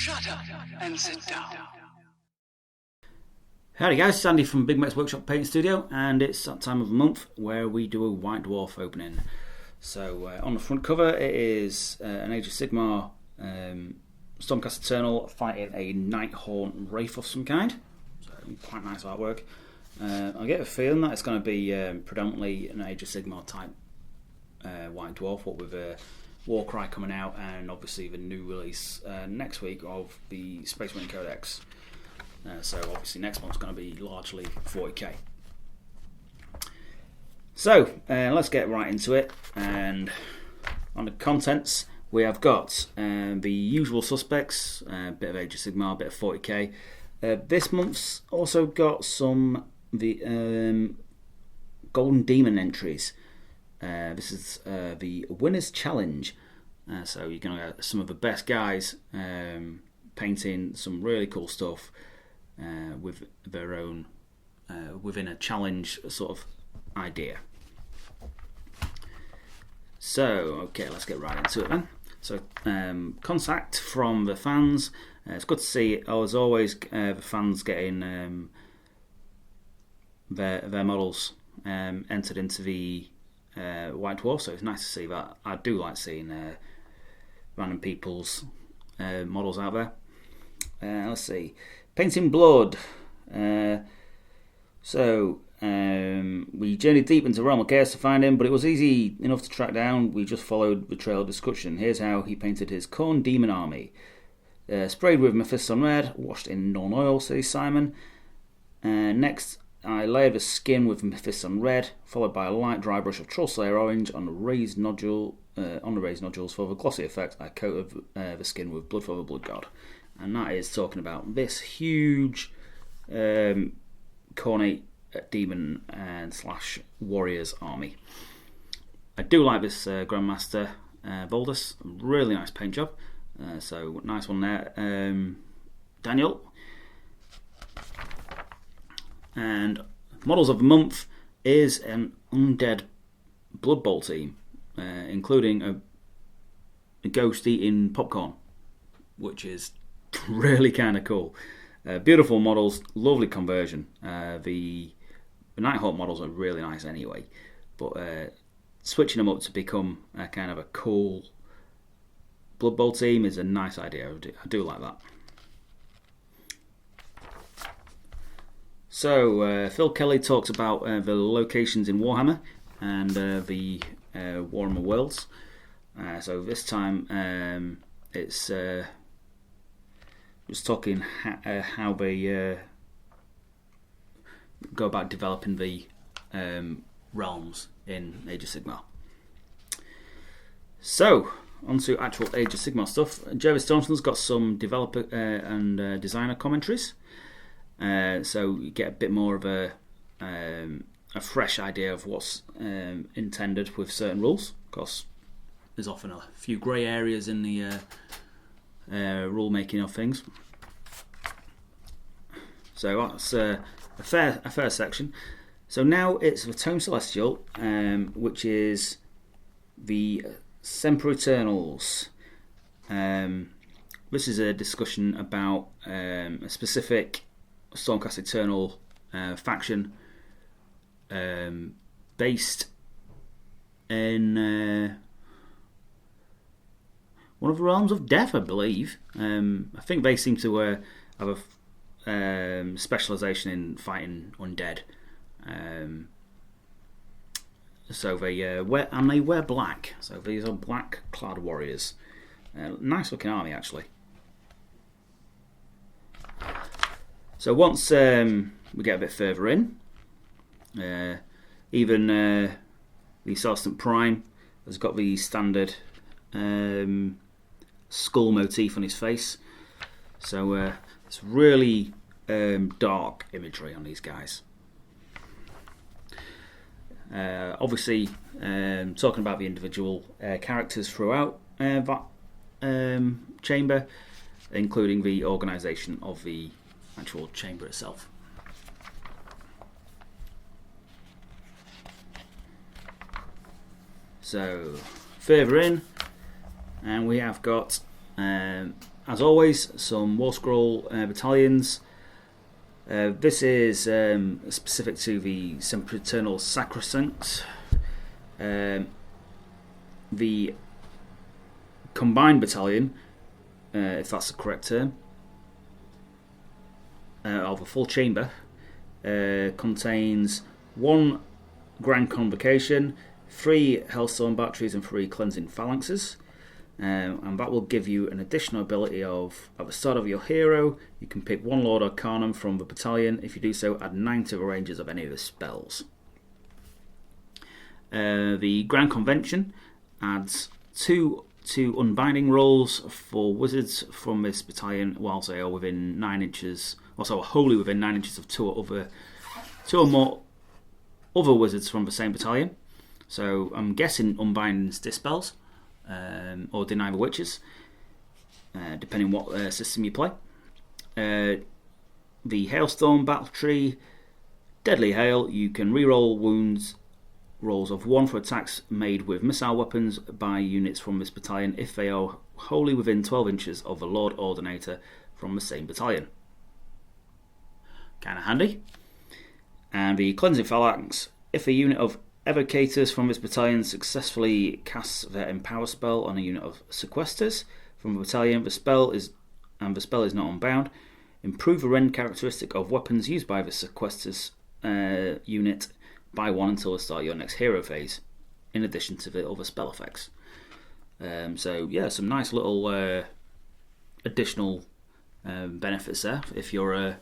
Shut up and sit down. Howdy guys, Sandy from Big Max Workshop Painting Studio, and it's that time of the month where we do a White Dwarf opening. So on the front cover it is an Age of Sigmar Stormcast Eternal fighting a Nighthaunt Wraith of some kind. So quite nice artwork. I get a feeling that it's going to be predominantly an Age of Sigmar type White Dwarf, what with Warcry coming out and obviously the new release next week of the Space Marine Codex. So obviously next month's going to be largely 40k. So let's get right into it. And on the contents we have got the usual suspects, a bit of Age of Sigmar, a bit of 40k. This month's also got some the Golden Demon entries. This is the Winners Challenge. So you're going to get some of the best guys painting some really cool stuff with their own within a challenge sort of idea. So okay, let's get right into it then. So contact from the fans. It's good to see, as always, the fans getting their models entered into the White Dwarf, so it's nice to see that. I do like seeing random people's models out there. Let's see, Painting Blood. We journeyed deep into Realm of Chaos to find him, but it was easy enough to track down. We just followed the trail of discussion. Here's how he painted his Khorne Demon army. Sprayed with Mephiston Red, washed in Norn oil, says Simon. Next, I layered the skin with Mephiston Red, followed by a light dry brush of Trollslayer Orange on the raised nodules for the glossy effect. I coated the skin with Blood for the Blood God, and that is talking about this huge Khorne Demon and / Warriors army. I do like this Grandmaster Voldus, really nice paint job. So nice one there, Daniel. And models of the month is an undead Blood Bowl team, including a ghost eating popcorn, which is really kind of cool. Beautiful models, lovely conversion. The Nighthaunt models are really nice anyway, but switching them up to become a kind of a cool Blood Bowl team is a nice idea. I do like that. So Phil Kelly talks about the locations in Warhammer and the Warhammer Worlds. So this time it's just talking how they go about developing the realms in Age of Sigmar. So on to actual Age of Sigmar stuff. Jervis Thompson's got some developer and designer commentaries. So you get a bit more of a fresh idea of what's intended with certain rules. Of course, there's often a few grey areas in the rule making of things. So that's a fair section. So now it's the Tome Celestial, which is the Semper Eternals. This is a discussion about a specific Stormcast Eternal faction based in one of the realms of death, I believe. I think they seem to have a specialisation in fighting undead. So they wear black. So these are black-clad warriors. Nice looking army, actually. So once we get a bit further in, even the Celestant Prime has got the standard skull motif on his face. So it's really dark imagery on these guys. Obviously, talking about the individual characters throughout that chamber, including the organisation of the actual chamber itself. So further in, and we have got as always, some War Scroll battalions. This is specific to the Sempiternal Sacrosancts. The Combined Battalion, if that's the correct term, of a full chamber, contains 1 Grand Convocation, 3 Hellstorm batteries and 3 Cleansing Phalanxes. And that will give you an additional ability of, at the start of your hero, you can pick 1 Lord Arcanum from the battalion. If you do so, add 9 to the ranges of any of the spells. The Grand Convention adds 2 unbinding rolls for wizards from this battalion whilst they are within 9 inches, also wholly within 9 inches of 2 or more other wizards from the same battalion. So I'm guessing unbindings dispels. Or deny the witches, depending what system you play. The Hailstorm Battery, Deadly Hail, you can reroll wounds rolls of 1 for attacks made with missile weapons by units from this battalion if they are wholly within 12 inches of the Lord Ordinator from the same battalion. Kinda handy. And the Cleansing Phalanx, if a unit of Evocators from this battalion successfully casts their Empower spell on a unit of Sequesters from the battalion, the spell is not unbound. Improve the rend characteristic of weapons used by the Sequesters unit by 1 until the start of your next hero phase, in addition to the other spell effects. So yeah, some nice little additional benefits there if you're a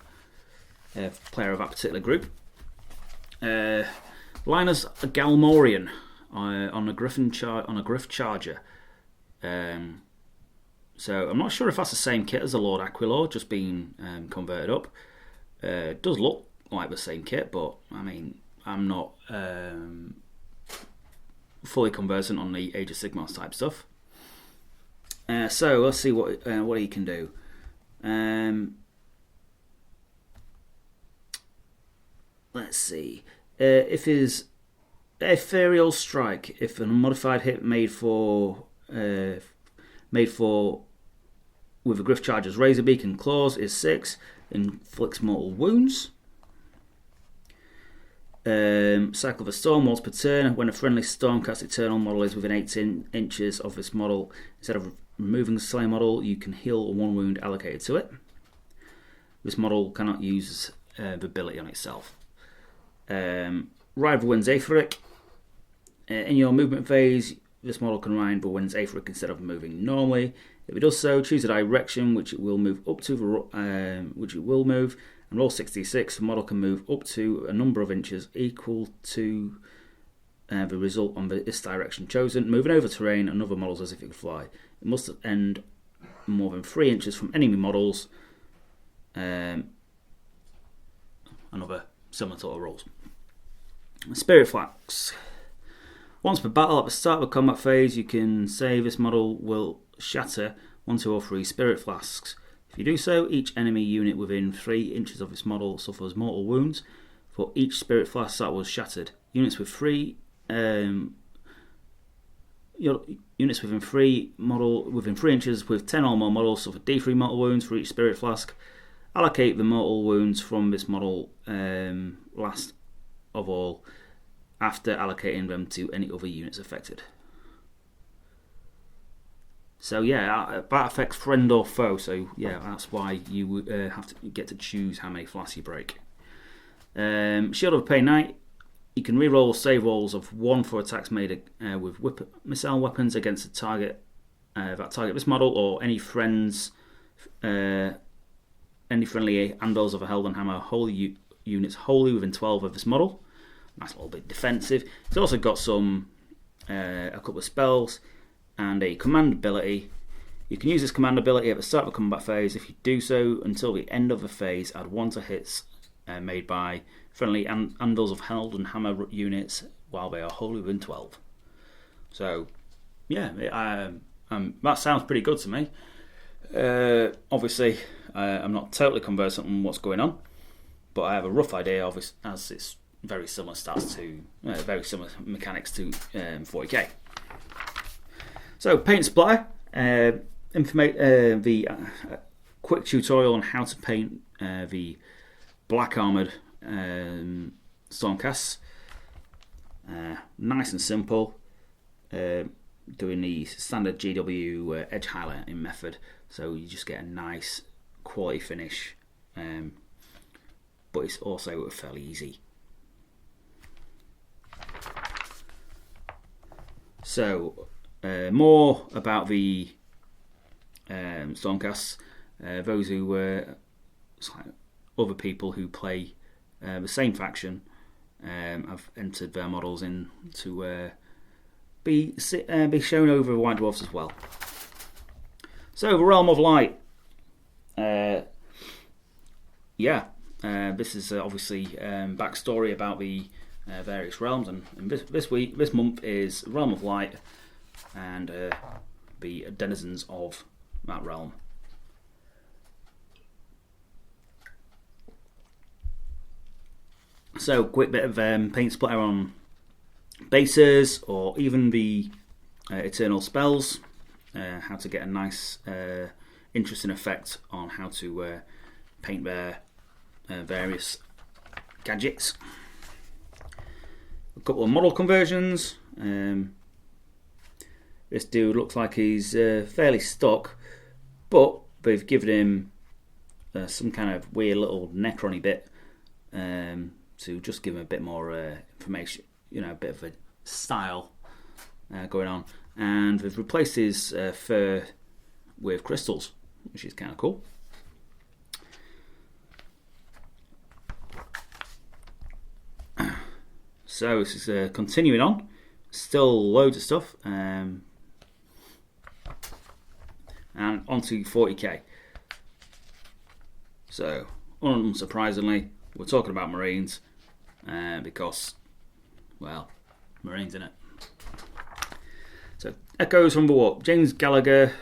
player of that particular group. Linus Galmorian on a Griff Charger. So I'm not sure if that's the same kit as the Lord Aquilor, just being converted up. It does look like the same kit, but I mean, I'm not fully conversant on the Age of Sigmar type stuff. So let's see what he can do. Let's see. If his Ethereal Strike, if an unmodified hit made for with a Griff Charger's Razor Beak and Claws is 6, inflicts mortal wounds. Cycle of the Storm, once per turn. When a friendly Stormcast Eternal model is within 18 inches of this model, instead of removing the slain model, you can heal 1 wound allocated to it. This model cannot use the ability on itself. Ride the Wind's Aetheric. In your movement phase, this model can ride the Wind's Aetheric instead of moving normally. If it does so, choose a direction which it will move up to, and roll 66. The model can move up to a number of inches equal to the result on this direction chosen. Moving over terrain and other models as if it could fly. It must end more than 3 inches from enemy models. Another similar sort of rolls. Spirit Flask. Once per battle, at the start of a combat phase, you can say this model will shatter 1, 2 or 3 Spirit Flasks. If you do so, each enemy unit within 3 inches of this model suffers mortal wounds for each Spirit Flask that was shattered. Units within 3 inches with 10 or more models suffer D3 mortal wounds for each Spirit Flask. Allocate the mortal wounds from this model last of all after allocating them to any other units affected. So yeah, that affects friend or foe, so yeah, that's why you have to get to choose how many flasks you break. Shield of Pain Knight, you can reroll save rolls of 1 for attacks made with missile weapons against a target that target this model or any friends, any friendly Andals of a Held and Hammer holy units wholly within 12 of this model. That's a little bit defensive. It's also got a couple of spells and a command ability. You can use this command ability at the start of a combat phase. If you do so until the end of the phase, add 1 to hits made by friendly Andals of Held and Hammer units while they are wholly within 12. So, yeah, that sounds pretty good to me. Obviously, I'm not totally conversant on what's going on, but I have a rough idea of it, as it's very similar stats to very similar mechanics to 40k. So Paint Splatter, quick tutorial on how to paint the black armoured Stormcasts. Nice and simple. Doing the standard GW edge highlighting method, so you just get a nice quality finish, but it's also fairly easy. So more about the Stormcasts. Those who other people who play the same faction have entered their models in to be shown over White Dwarfs as well. So the Realm of Light. This is obviously backstory about the various realms, and this month is Realm of Light and the denizens of that realm. So, quick bit of paint splatter on bases, or even the eternal spells. How to get a nice, interesting effect on how to paint their various gadgets. A couple of model conversions. This dude looks like he's fairly stuck, but they've given him some kind of weird little Necron-y bit to just give him a bit more information, a bit of a style going on. And they've replaced his fur with crystals, which is kind of cool. So this is continuing on. Still loads of stuff. And on to 40k. So, unsurprisingly, we're talking about Marines because, well, Marines, innit? So, echoes from the warp. James Gallagher.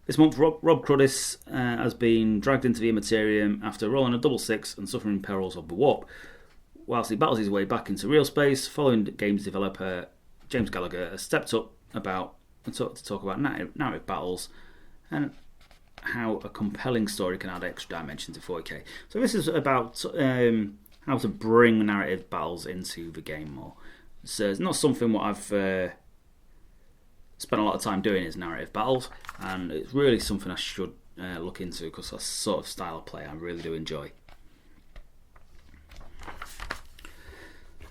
This month, Rob Cruddis has been dragged into the Immaterium after rolling a double six and suffering perils of the warp. Whilst he battles his way back into real space, following games developer James Gallagher has stepped up to talk about narrative battles and how a compelling story can add extra dimension to 40k. So this is about how to bring narrative battles into the game more. So it's not something what I've spent a lot of time doing is narrative battles, and it's really something I should look into because that's the sort of style of play I really do enjoy.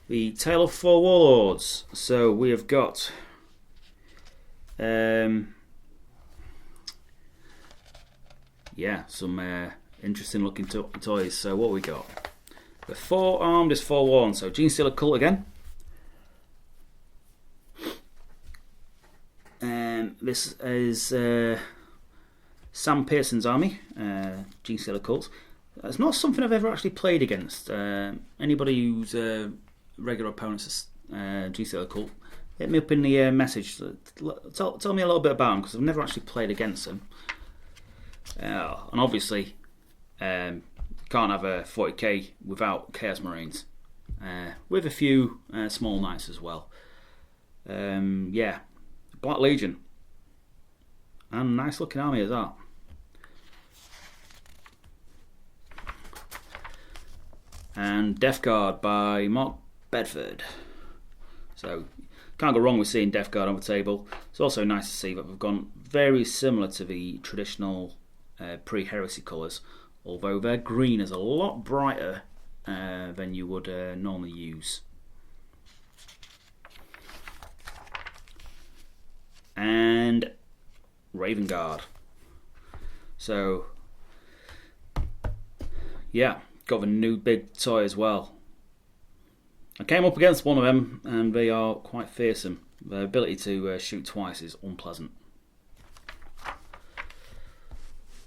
The Tale of Four Warlords. So we have got some interesting looking toys. So what we got? The Four Armed is Forewarned. So Gene Stealer Cult again. This is Sam Pearson's army, Gene Stealer Cult. It's not something I've ever actually played against. Anybody who's regular opponents of Gene Stealer Cult, hit me up in the message. Tell me a little bit about them because I've never actually played against them. And obviously, can't have a 40k without Chaos Marines, with a few small knights as well. Black Legion, and nice looking army as that. And Death Guard by Mark Bedford. So can't go wrong with seeing Death Guard on the table. It's also nice to see that we've gone very similar to the traditional pre-heresy colours, although their green is a lot brighter than you would normally use. And Raven Guard. So got the new big toy as well. I came up against one of them and they are quite fearsome. Their ability to shoot twice is unpleasant.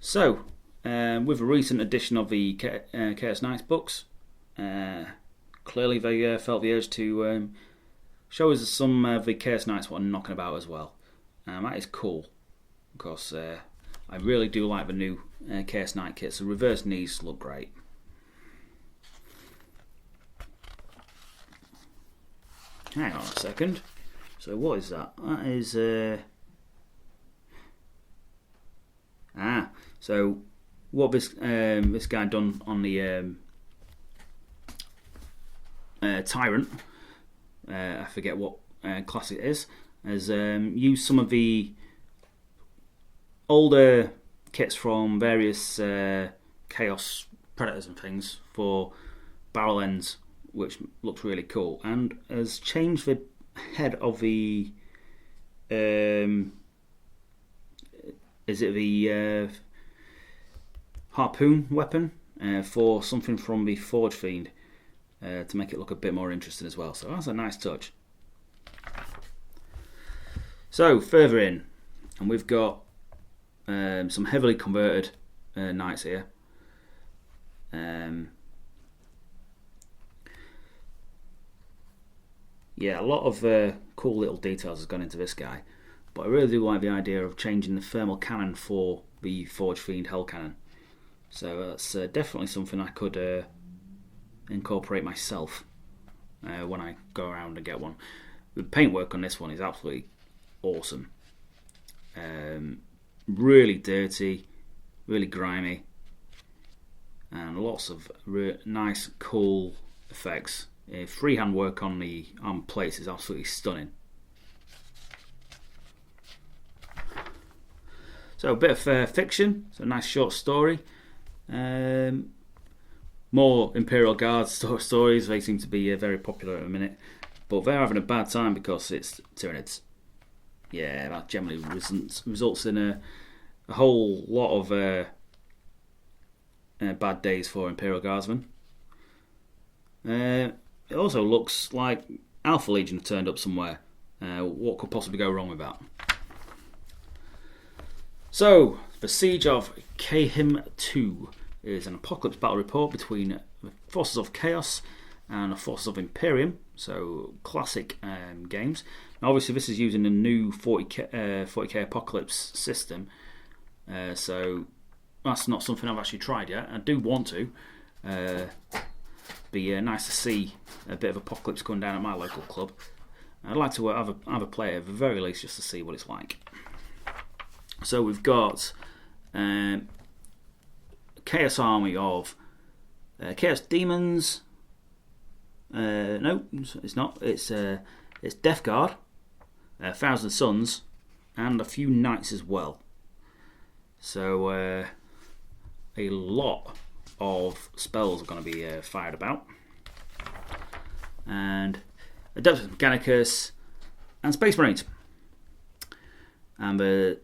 So, with a recent edition of the Chaos Knights books, clearly they felt the urge to show us some of the Chaos Knights what are knocking about as well. That is cool, because I really do like the new Chaos Knight kits. The reverse knees look great. Hang on a second. So what is that? That is So what this guy done on the Tyrant, I forget what class it is, has used some of the older kits from various Chaos Predators and things for barrel ends, which looks really cool, and has changed the head of the is it the harpoon weapon for something from the Forge Fiend to make it look a bit more interesting as well. So that's a nice touch. So further in, and we've got some heavily converted knights here. Yeah, a lot of cool little details has gone into this guy, but I really do like the idea of changing the thermal cannon for the Forge Fiend Hell Cannon. So that's definitely something I could incorporate myself when I go around and get one. The paintwork on this one is absolutely awesome. Really dirty, really grimy, and lots of nice, cool effects. Freehand work on the arm plates is absolutely stunning. So a bit of fiction, so a nice short story. More Imperial Guard stories, they seem to be very popular at the minute, but they're having a bad time because it's Tyranids. Yeah, that generally results in a whole lot of bad days for Imperial Guardsmen. It also looks like Alpha Legion have turned up somewhere. What could possibly go wrong with that? So, the Siege of Kahim 2 is an apocalypse battle report between the forces of Chaos and the forces of Imperium. So, classic games. Now, obviously, this is using a new 40k apocalypse system. So, that's not something I've actually tried yet. I do want to. Be nice to see a bit of apocalypse going down at my local club. I'd like to have a play at the very least just to see what it's like. So we've got Chaos Army of Chaos Demons. No, it's not. It's Death Guard, Thousand Suns, and a few Knights as well. So a lot of spells are going to be fired about, and Adeptus Mechanicus and Space Marines. And the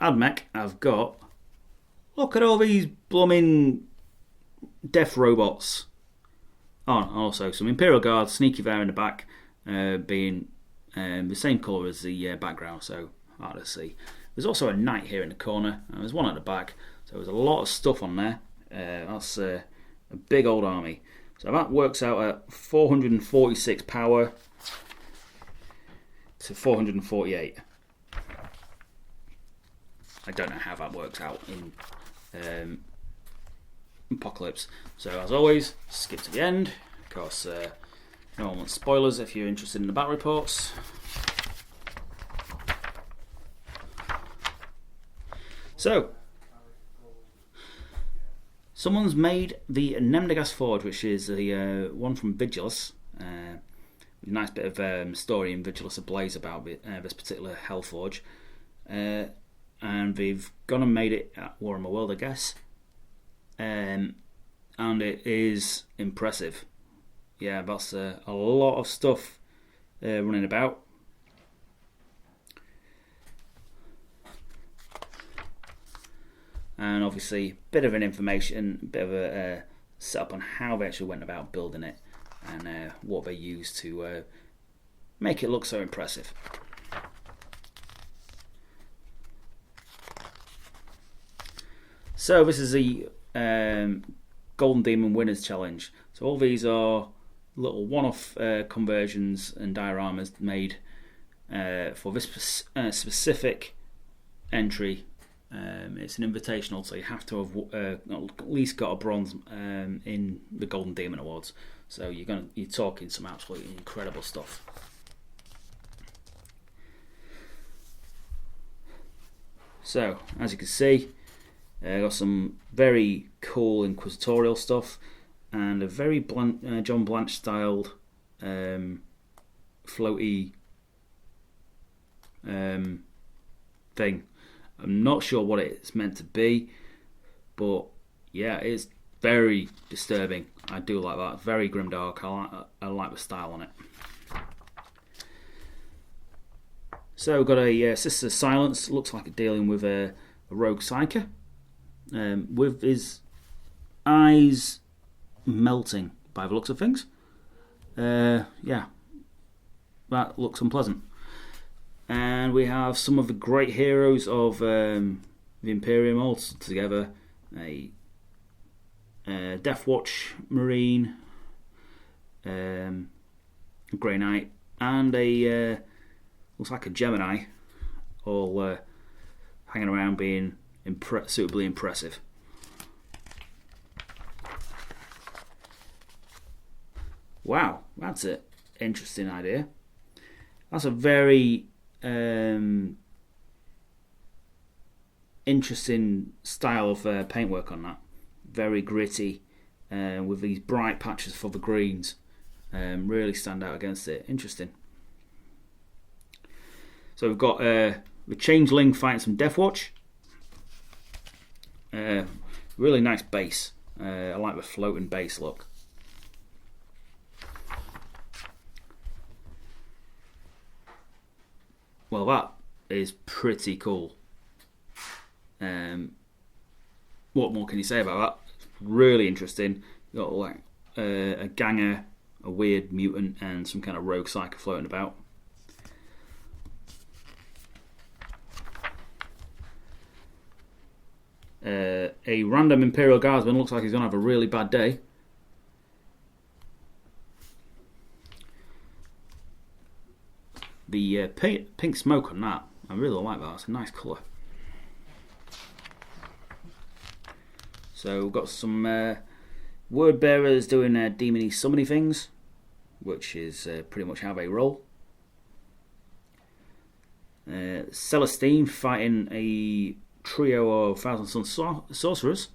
Admech I've got, look at all these blooming death robots. Oh, and also some Imperial Guard, sneaky there in the back, being the same colour as the background, so hard to see. There's also a knight here in the corner, and there's one at the back, so there's a lot of stuff on there. That's a big old army. So that works out at 446 power to 448. I don't know how that works out in Apocalypse. So as always, skip to the end, because no one wants spoilers if you're interested in the battle reports. So, someone's made the Nemdegas Forge, which is the one from Vigilus. A nice bit of story in Vigilus Ablaze about this particular Hell Forge. And they've gone and made it at Warhammer World, I guess. And it is impressive. Yeah, that's a lot of stuff running about. And obviously, a bit of an information, a bit of a setup on how they actually went about building it and what they used to make it look so impressive. So this is the Golden Demon Winners Challenge. So all these are little one-off conversions and dioramas made for this specific entry. It's an invitational, so you have to have at least got a bronze in the Golden Demon Awards. So you're talking some absolutely incredible stuff. So as you can see, Got some very cool inquisitorial stuff and a very John Blanche styled floaty thing. I'm not sure what it's meant to be, but yeah, it's very disturbing. I do like that. Very grimdark. I like the style on it. So we've got a Sister Silence. Looks like it's dealing with a rogue psyker. With his eyes melting by the looks of things. Yeah, that looks unpleasant. And we have some of the great heroes of the Imperium all together. A Death Watch Marine, Grey Knight, and a looks like a Gemini, all hanging around being suitably impressive. Wow, that's an interesting idea. That's a very interesting style of paintwork on that. Very gritty, with these bright patches for the greens. Really stand out against it. Interesting. So we've got the Changeling fighting some Deathwatch. Really nice base. I like the floating base look. Well, that is pretty cool. What more can you say about that? Really interesting. You've got like a ganger, a weird mutant, and some kind of rogue psyker floating about. A random Imperial Guardsman looks like he's going to have a really bad day. The pink smoke on that, I really like that. It's a nice colour. So we've got some word bearers doing demony summony things, which is pretty much how they roll. Celestine fighting a trio of Thousand Sun sorcerers,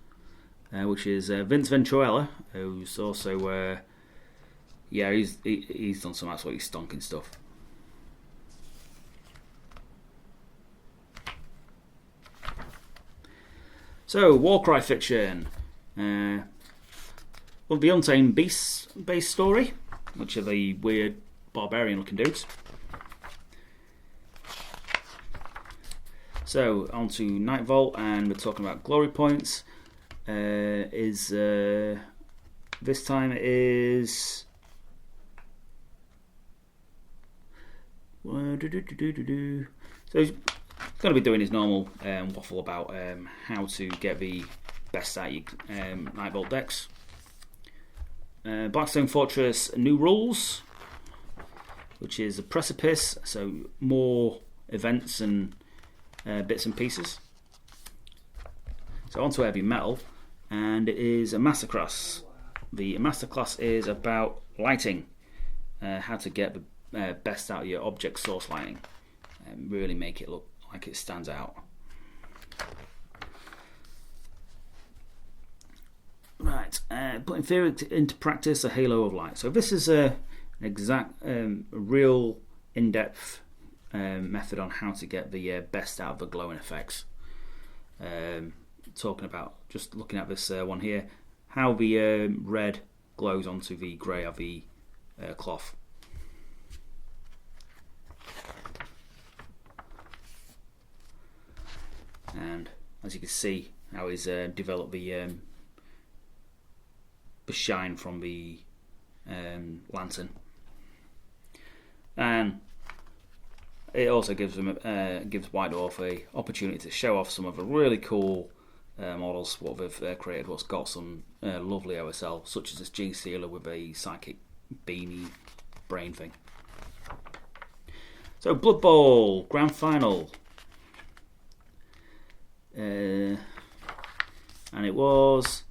which is Vince Venturella, who's also he's done some absolutely stonking stuff. So, Warcry fiction. The Untamed Beasts based story, which are the weird barbarian looking dudes. So, on to Night Vault, and we're talking about glory points. This time it is. So, he's going to be doing his normal waffle about how to get the best out of your Night Vault decks. Blackstone Fortress new rules, which is a precipice, so more events and bits and pieces. So onto heavy metal, and it is a masterclass. The masterclass is about lighting, how to get the best out of your object source lighting, and really make it look like it stands out. Right, putting theory into practice, a halo of light. So this is an exact, real in-depth method on how to get the best out of the glowing effects. Talking about, just looking at this one here, how the red glows onto the grey of the cloth. And as you can see, how he's developed the shine from the lantern, and it also gives White Dwarf a opportunity to show off some of the really cool models what they've created. What's got some lovely OSL, such as this G Sealer with a psychic beanie brain thing. So Blood Bowl Grand Final. And it was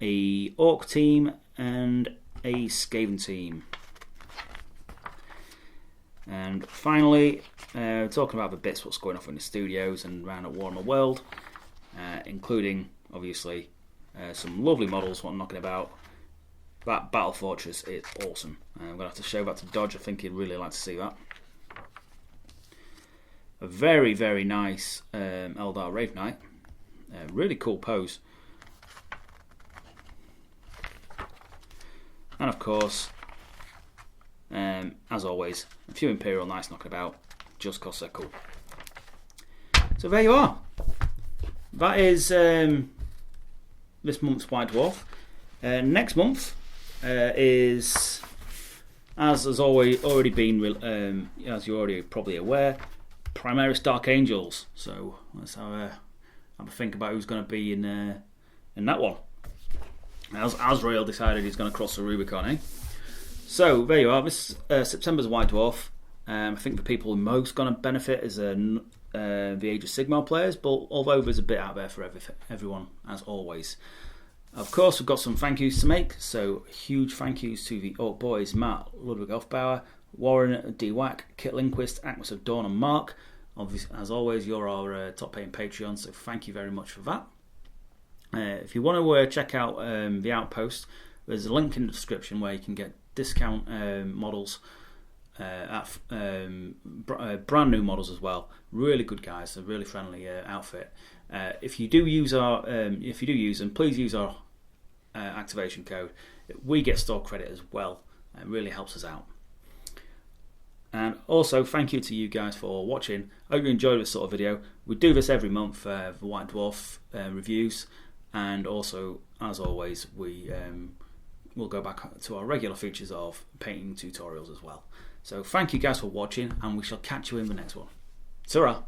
a Orc team and a Skaven team. And finally, talking about the bits what's going off in the studios and around at Warhammer World, including obviously some lovely models. What I'm knocking about, that Battle Fortress is awesome. I'm going to have to show that to Dodge. I think he'd really like to see that. A very, very nice Eldar Wraith Knight. Really cool pose. And of course, as always, a few Imperial Knights knocking about just because they're cool. So there you are. That is this month's White Dwarf. Next month is, as has already been, as you're already probably aware, Primaris Dark Angels. So let's have a think about who's going to be in that one. As Azrael decided he's going to cross the Rubicon, eh? So there you are. This September's White Dwarf. I think the people most going to benefit is the Age of Sigmar players, but although there's a bit out there for everyone, as always. Of course, we've got some thank yous to make. So huge thank yous to the Orc Boys, Matt, Ludwig Hofbauer, Warren, Dwart, Kit Lindquist, Acmus of Dawn, and Mark. Obviously, as always, you're our top paying Patreon, so thank you very much for that. If you want to check out the Outpost, there's a link in the description where you can get discount models at brand new models as well. Really good guys, a really friendly outfit. If you do use them, please use our activation code. We get store credit as well. It really helps us out. And also, thank you to you guys for watching. I hope you enjoyed this sort of video. We do this every month for White Dwarf reviews, and also, as always, we will go back to our regular features of painting tutorials as well. So thank you guys for watching, and we shall catch you in the next one. Ta-ra!